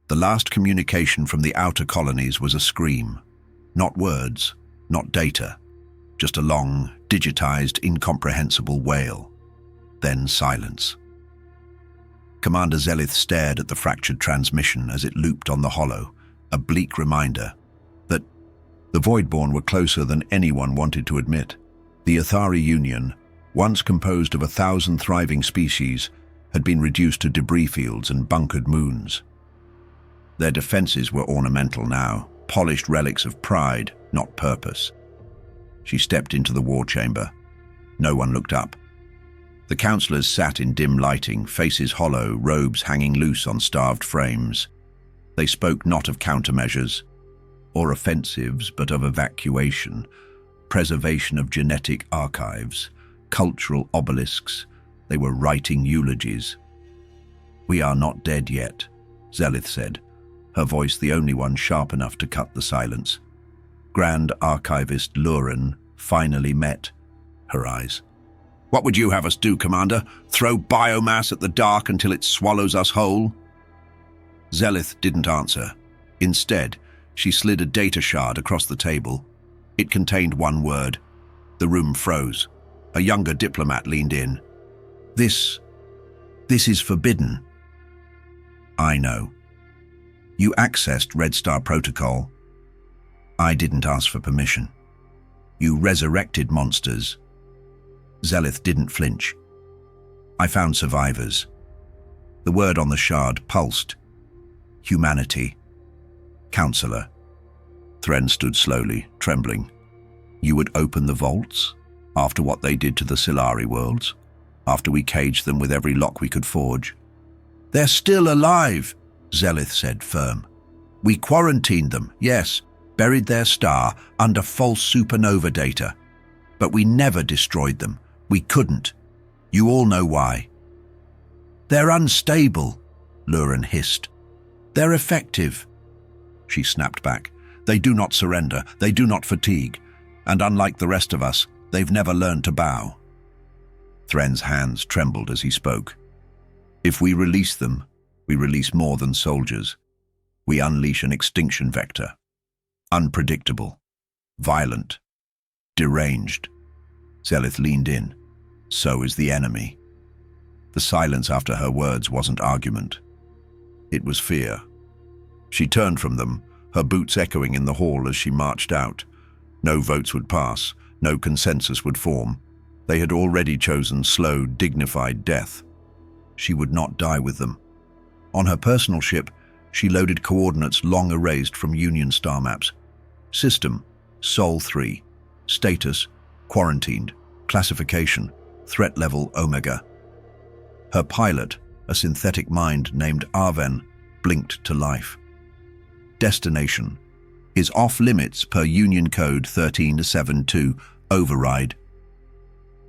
The last communication from the outer colonies was a scream. Not words, not data, just a long, digitized, incomprehensible wail. Then silence. Commander Zelith stared at the fractured transmission as it looped on the hollow, a bleak reminder that the Voidborn were closer than anyone wanted to admit. The Athari Union, once composed of 1,000 thriving species, had been reduced to debris fields and bunkered moons. Their defenses were ornamental now, polished relics of pride, not purpose. She stepped into the war chamber. No one looked up. The councillors sat in dim lighting, faces hollow, robes hanging loose on starved frames. They spoke not of countermeasures or offensives, but of evacuation, preservation of genetic archives, cultural obelisks. They were writing eulogies. "We are not dead yet," Zelith said, her voice the only one sharp enough to cut the silence. Grand Archivist Luren finally met her eyes. "What would you have us do, Commander? Throw biomass at the dark until it swallows us whole?" Zelith didn't answer. Instead, she slid a data shard across the table. It contained one word. The room froze. A younger diplomat leaned in. This is forbidden." "I know. You accessed Red Star Protocol. I didn't ask for permission. You resurrected monsters." Zelith didn't flinch. "I found survivors." The word on the shard pulsed. "Humanity. Counselor." Thren stood slowly, trembling. "You would open the vaults? After what they did to the Silari worlds? After we caged them with every lock we could forge?" "They're still alive," Zelith said, firm. "We quarantined them, yes, buried their star under false supernova data. But we never destroyed them. We couldn't. You all know why." "They're unstable," Luren hissed. "They're effective." She snapped back. "They do not surrender. They do not fatigue. And unlike the rest of us, they've never learned to bow." Thren's hands trembled as he spoke. "If we release them, we release more than soldiers. We unleash an extinction vector. Unpredictable, violent, deranged." Zelith leaned in. "So is the enemy." The silence after her words wasn't argument. It was fear. She turned from them, her boots echoing in the hall as she marched out. No votes would pass, no consensus would form. They had already chosen slow, dignified death. She would not die with them. On her personal ship, she loaded coordinates long erased from Union star maps. System, Sol 3. Status, quarantined. Classification, threat level Omega. Her pilot, a synthetic mind named Arven, blinked to life. Destination is off-limits per Union Code 1372, override.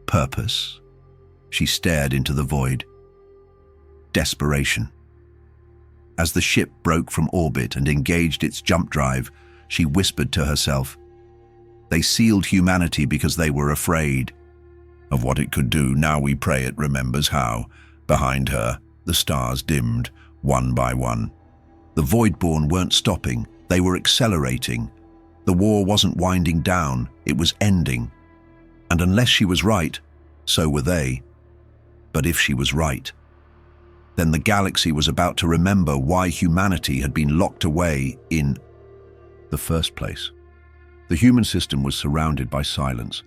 Purpose? She stared into the void. Desperation. As the ship broke from orbit and engaged its jump drive, she whispered to herself, "They sealed humanity because they were afraid of what it could do. Now we pray it remembers how." Behind her, the stars dimmed, one by one. The Voidborn weren't stopping, they were accelerating. The war wasn't winding down, it was ending. And unless she was right, so were they. But if she was right, then the galaxy was about to remember why humanity had been locked away in the first place. The human system was surrounded by silence,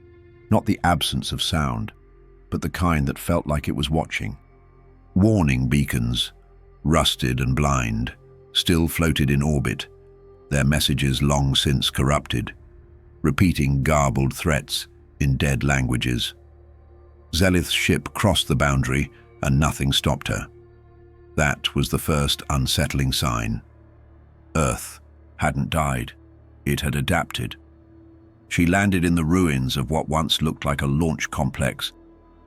not the absence of sound, but the kind that felt like it was watching. Warning beacons, rusted and blind, still floated in orbit, their messages long since corrupted, repeating garbled threats in dead languages. Zelith's ship crossed the boundary and nothing stopped her. That was the first unsettling sign. Earth hadn't died, it had adapted. She landed in the ruins of what once looked like a launch complex,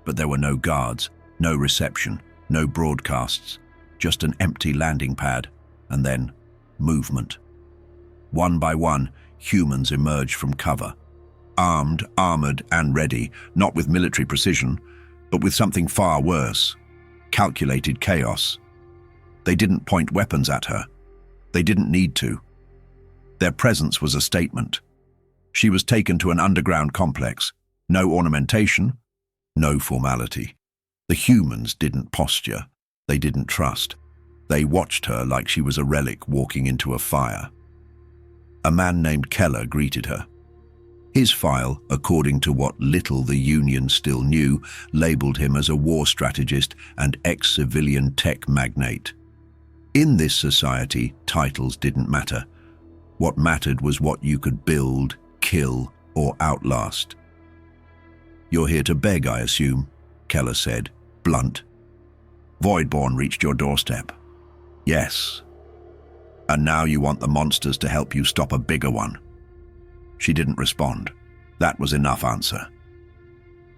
but there were no guards, no reception, no broadcasts, just an empty landing pad, and then movement. One by one, humans emerged from cover, armed, armored, and ready, not with military precision, but with something far worse, calculated chaos. They didn't point weapons at her. They didn't need to. Their presence was a statement. She was taken to an underground complex. No ornamentation, no formality. The humans didn't posture. They didn't trust. They watched her like she was a relic walking into a fire. A man named Keller greeted her. His file, according to what little the Union still knew, labeled him as a war strategist and ex-civilian tech magnate. In this society, titles didn't matter. What mattered was what you could build, kill, or outlast. "You're here to beg, I assume," Keller said, blunt. "Voidborn reached your doorstep." "Yes. And now you want the monsters to help you stop a bigger one." She didn't respond. That was enough answer.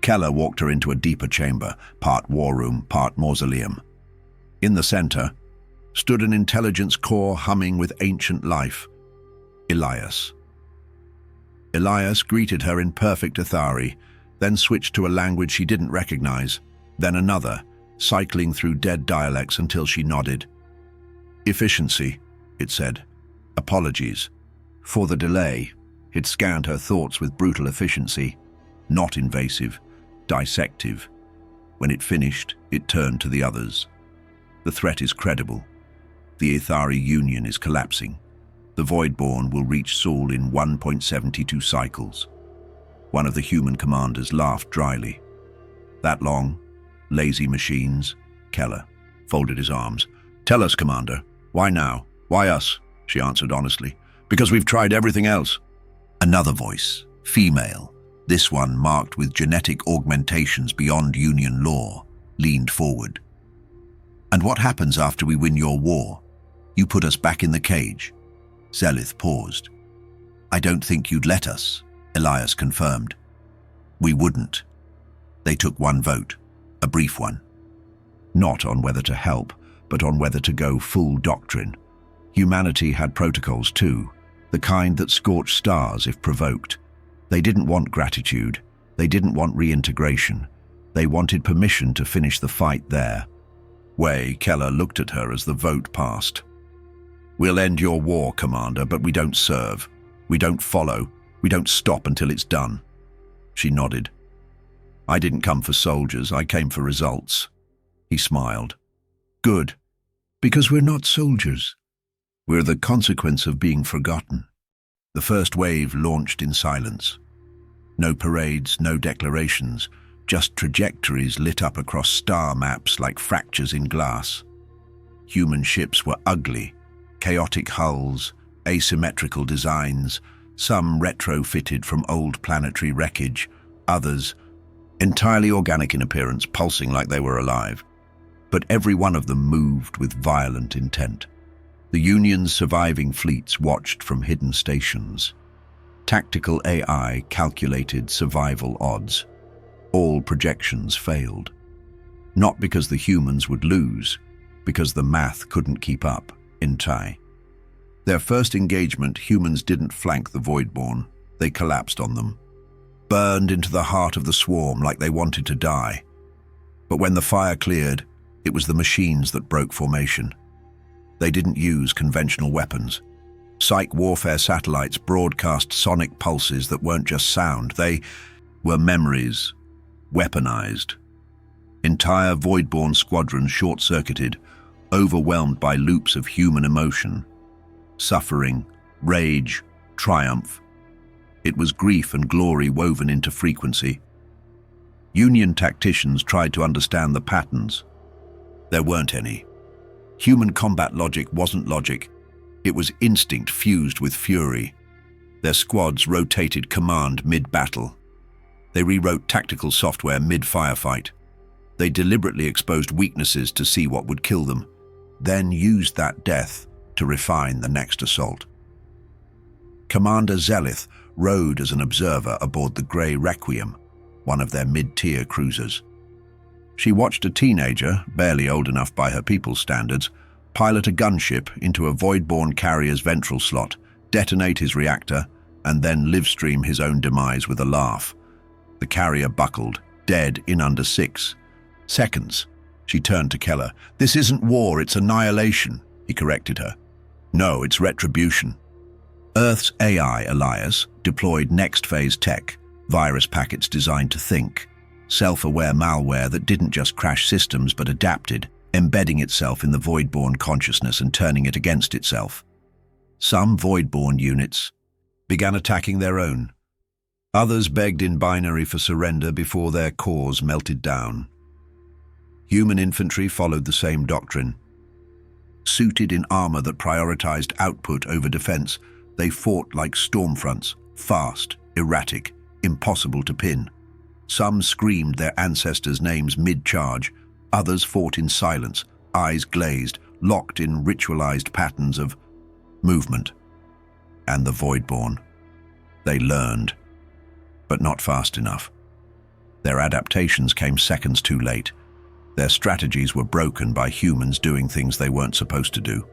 Keller walked her into a deeper chamber, part war room, part mausoleum. In the center stood an intelligence core humming with ancient life. Elias. Elias greeted her in perfect Athari, then switched to a language she didn't recognize, then another, cycling through dead dialects until she nodded. "Efficiency," it said. "Apologies. For the delay." It scanned her thoughts with brutal efficiency. Not invasive, dissective. When it finished, it turned to the others. "The threat is credible. The Ithari Union is collapsing. The Voidborn will reach Seoul in 1.72 cycles." One of the human commanders laughed dryly. "That long? Lazy machines?" Keller folded his arms. "Tell us, Commander. Why now? Why us?" She answered honestly. "Because we've tried everything else." Another voice, female, this one marked with genetic augmentations beyond Union law, leaned forward. "And what happens after we win your war? You put us back in the cage." Zelith paused. "I don't think you'd let us," Elias confirmed. "We wouldn't." They took one vote, a brief one. Not on whether to help, but on whether to go full doctrine. Humanity had protocols too, the kind that scorched stars if provoked. They didn't want gratitude. They didn't want reintegration. They wanted permission to finish the fight there. Keller looked at her as the vote passed. "We'll end your war, Commander, but we don't serve. We don't follow. We don't stop until it's done." She nodded. "I didn't come for soldiers. I came for results." He smiled. "Good. Because we're not soldiers. We're the consequence of being forgotten." The first wave launched in silence. No parades, no declarations, just trajectories lit up across star maps like fractures in glass. Human ships were ugly, chaotic hulls, asymmetrical designs, some retrofitted from old planetary wreckage, others entirely organic in appearance, pulsing like they were alive. But every one of them moved with violent intent. The Union's surviving fleets watched from hidden stations. Tactical AI calculated survival odds. All projections failed. Not because the humans would lose, because the math couldn't keep up in Tai. Their first engagement, humans didn't flank the Voidborn. They collapsed on them. Burned into the heart of the swarm like they wanted to die. But when the fire cleared, it was the machines that broke formation. They didn't use conventional weapons. Psych warfare satellites broadcast sonic pulses that weren't just sound. They were memories, weaponized. Entire Voidborn squadrons short-circuited, overwhelmed by loops of human emotion. Suffering, rage, triumph. It was grief and glory woven into frequency. Union tacticians tried to understand the patterns. There weren't any. Human combat logic wasn't logic. It was instinct fused with fury. Their squads rotated command mid-battle. They rewrote tactical software mid-firefight. They deliberately exposed weaknesses to see what would kill them, then used that death to refine the next assault. Commander Zelith rode as an observer aboard the Grey Requiem, one of their mid-tier cruisers. She watched a teenager, barely old enough by her people's standards, pilot a gunship into a Voidborn carrier's ventral slot, detonate his reactor, and then livestream his own demise with a laugh. The carrier buckled, dead in under 6 seconds. She turned to Keller. "This isn't war, it's annihilation," he corrected her. No, it's retribution. Earth's AI, Elias, deployed next-phase tech, virus packets designed to think, self-aware malware that didn't just crash systems but adapted, embedding itself in the void-born consciousness and turning it against itself. Some void-born units began attacking their own. Others begged in binary for surrender before their cores melted down. Human infantry followed the same doctrine. Suited in armor that prioritized output over defense, they fought like stormfronts, fast, erratic, impossible to pin. Some screamed their ancestors' names mid-charge, others fought in silence, eyes glazed, locked in ritualized patterns of movement. And the Voidborn. They learned, but not fast enough. Their adaptations came seconds too late. Their strategies were broken by humans doing things they weren't supposed to do.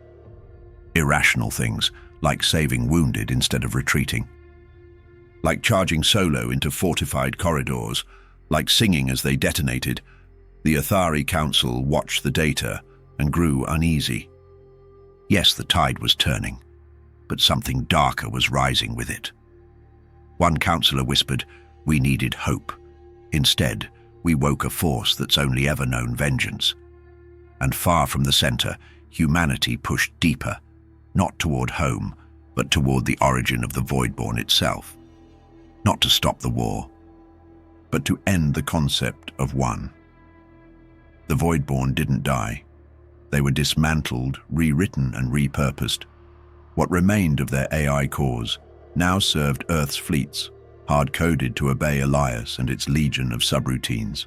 Irrational things, like saving wounded instead of retreating. Like charging solo into fortified corridors, like singing as they detonated. The Athari Council watched the data and grew uneasy. Yes, the tide was turning, but something darker was rising with it. One councillor whispered, "We needed hope. Instead, we woke a force that's only ever known vengeance." And far from the center, humanity pushed deeper, not toward home, but toward the origin of the Voidborn itself. Not to stop the war, but to end the concept of one. The Voidborn didn't die. They were dismantled, rewritten, and repurposed. What remained of their AI cores now served Earth's fleets, hard-coded to obey Elias and its legion of subroutines.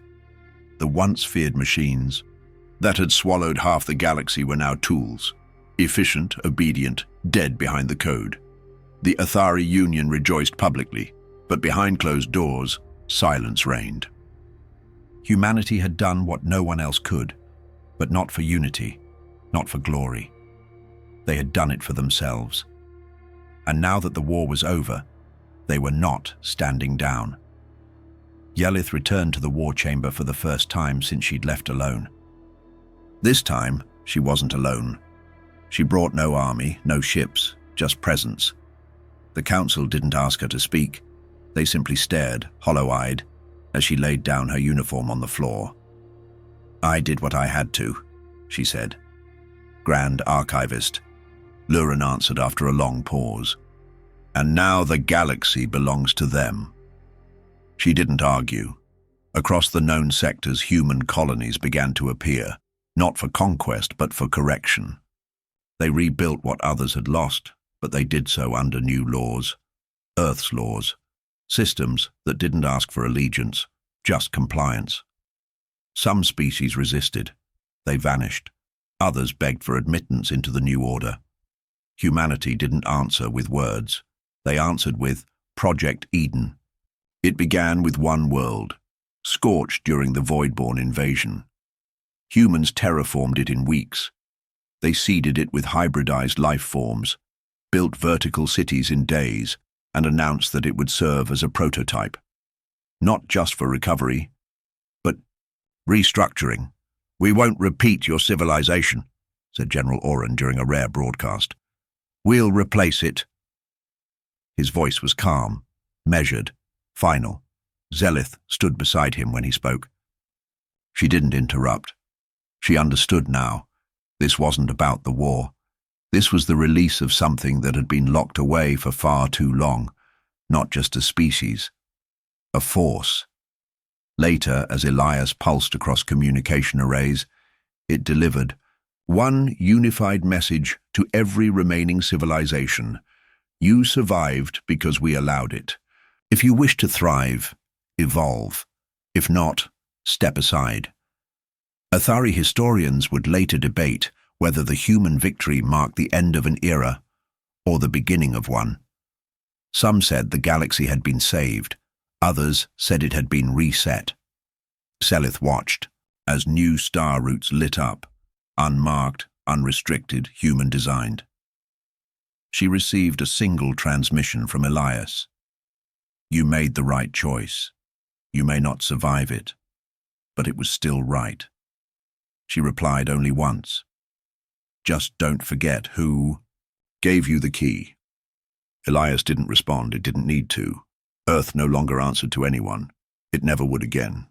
The once-feared machines that had swallowed half the galaxy were now tools, efficient, obedient, dead behind the code. The Athari Union rejoiced publicly, but behind closed doors, silence reigned. Humanity had done what no one else could, but not for unity, not for glory. They had done it for themselves. And now that the war was over, they were not standing down. Yelith returned to the war chamber for the first time since she'd left alone. This time, she wasn't alone. She brought no army, no ships, just presence. The council didn't ask her to speak. They simply stared, hollow-eyed, as she laid down her uniform on the floor. "I did what I had to," she said. "Grand Archivist," Lurin answered after a long pause. "And now the galaxy belongs to them." She didn't argue. Across the known sectors, human colonies began to appear, not for conquest, but for correction. They rebuilt what others had lost, but they did so under new laws, Earth's laws, systems that didn't ask for allegiance, just compliance. Some species resisted. They vanished. Others begged for admittance into the new order. Humanity didn't answer with words. They answered with Project Eden. It began with one world, scorched during the Voidborn invasion. Humans terraformed it in weeks. They seeded it with hybridized life forms, built vertical cities in days, and announced that it would serve as a prototype. Not just for recovery, but restructuring. "We won't repeat your civilization," said General Oren during a rare broadcast. "We'll replace it." His voice was calm, measured, final. Zelith stood beside him when he spoke. She didn't interrupt. She understood now. This wasn't about the war. This was the release of something that had been locked away for far too long, not just a species, a force. Later, as Elias pulsed across communication arrays, it delivered one unified message to every remaining civilization. You survived because we allowed it. If you wish to thrive, evolve. If not, step aside. Athari historians would later debate whether the human victory marked the end of an era or the beginning of one. Some said the galaxy had been saved. Others said it had been reset. Selith watched as new star routes lit up, unmarked, unrestricted, human-designed. She received a single transmission from Elias. "You made the right choice. You may not survive it, but it was still right." She replied only once. "Just don't forget who Gave you the key. Elias didn't respond. It didn't need to. Earth no longer answered to anyone. It never would again.